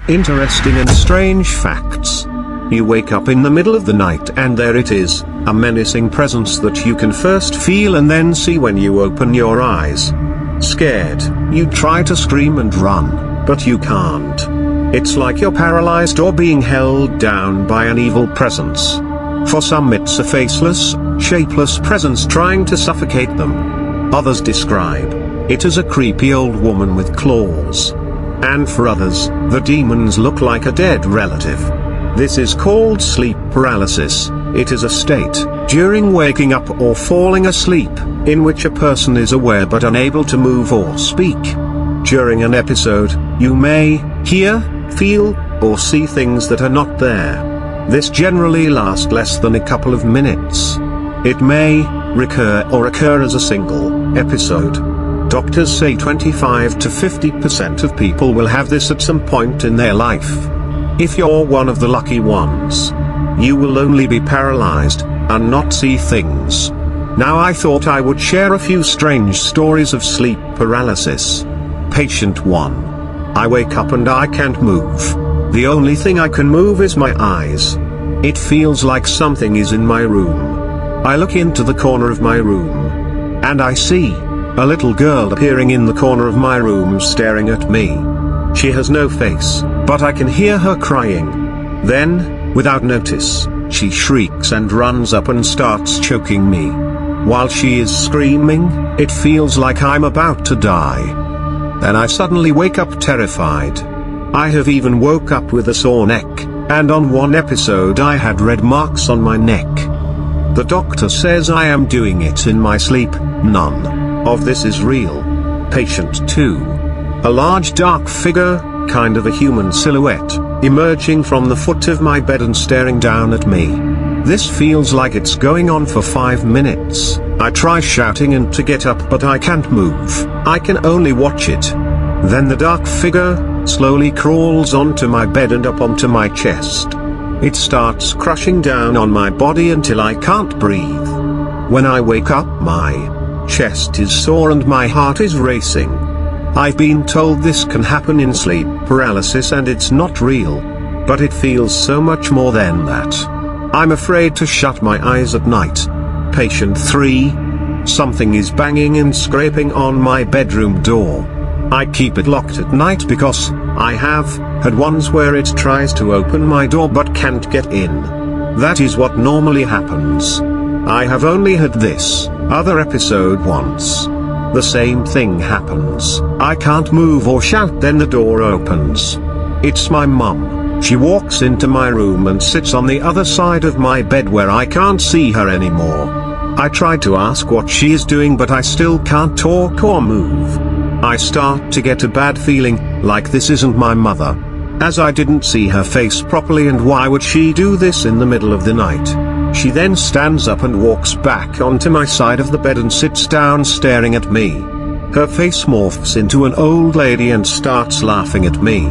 Interesting and strange facts. You wake up in the middle of the night and there it is, a menacing presence that you can first feel and then see when you open your eyes. Scared, you try to scream and run, but you can't. It's like you're paralyzed or being held down by an evil presence. For some it's a faceless, shapeless presence trying to suffocate them. Others describe it as a creepy old woman with claws. And for others, the demons look like a dead relative. This is called sleep paralysis. It is a state, during waking up or falling asleep, in which a person is aware but unable to move or speak. During an episode, you may hear, feel, or see things that are not there. This generally lasts less than a couple of minutes. It may recur or occur as a single episode. Doctors say 25 to 50% of people will have this at some point in their life. If you're one of the lucky ones, you will only be paralyzed and not see things. Now I thought I would share a few strange stories of sleep paralysis. Patient 1. I wake up and I can't move. The only thing I can move is my eyes. It feels like something is in my room. I look into the corner of my room, and I see a little girl appearing in the corner of my room staring at me. She has no face, but I can hear her crying. Then, without notice, she shrieks and runs up and starts choking me. While she is screaming, it feels like I'm about to die. Then I suddenly wake up terrified. I have even woke up with a sore neck, and on one episode I had red marks on my neck. The doctor says I am doing it in my sleep. None of this is real. Patient 2. A large dark figure, kind of a human silhouette, emerging from the foot of my bed and staring down at me. This feels like it's going on for 5 minutes. I try shouting and to get up but I can't move. I can only watch it. Then the dark figure slowly crawls onto my bed and up onto my chest. It starts crushing down on my body until I can't breathe. When I wake up, my chest is sore and my heart is racing. I've been told this can happen in sleep paralysis and it's not real. But it feels so much more than that. I'm afraid to shut my eyes at night. Patient 3. Something is banging and scraping on my bedroom door. I keep it locked at night because I have had ones where it tries to open my door but can't get in. That is what normally happens. I have only had this other episode once. The same thing happens. I can't move or shout, then the door opens. It's my mum. She walks into my room and sits on the other side of my bed where I can't see her anymore. I try to ask what she is doing but I still can't talk or move. I start to get a bad feeling, like this isn't my mother. As I didn't see her face properly and why would she do this in the middle of the night? She then stands up and walks back onto my side of the bed and sits down staring at me. Her face morphs into an old lady and starts laughing at me.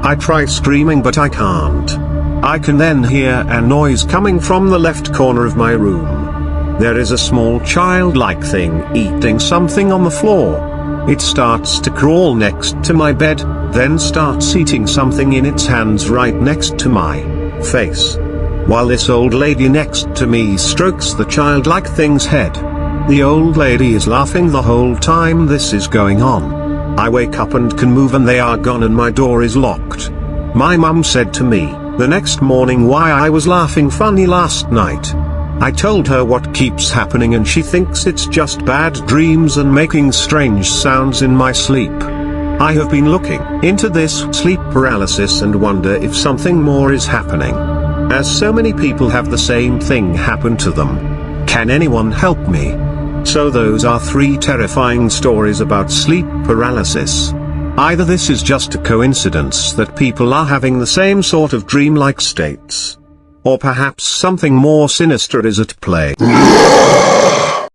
I try screaming but I can't. I can then hear a noise coming from the left corner of my room. There is a small child-like thing eating something on the floor. It starts to crawl next to my bed, then starts eating something in its hands right next to my face. While this old lady next to me strokes the childlike thing's head. The old lady is laughing the whole time this is going on. I wake up and can move and they are gone and my door is locked. My mum said to me the next morning why I was laughing funny last night. I told her what keeps happening and she thinks it's just bad dreams and making strange sounds in my sleep. I have been looking into this sleep paralysis and wonder if something more is happening. As so many people have the same thing happen to them. Can anyone help me? So those are 3 terrifying stories about sleep paralysis. Either this is just a coincidence that people are having the same sort of dreamlike states, or perhaps something more sinister is at play.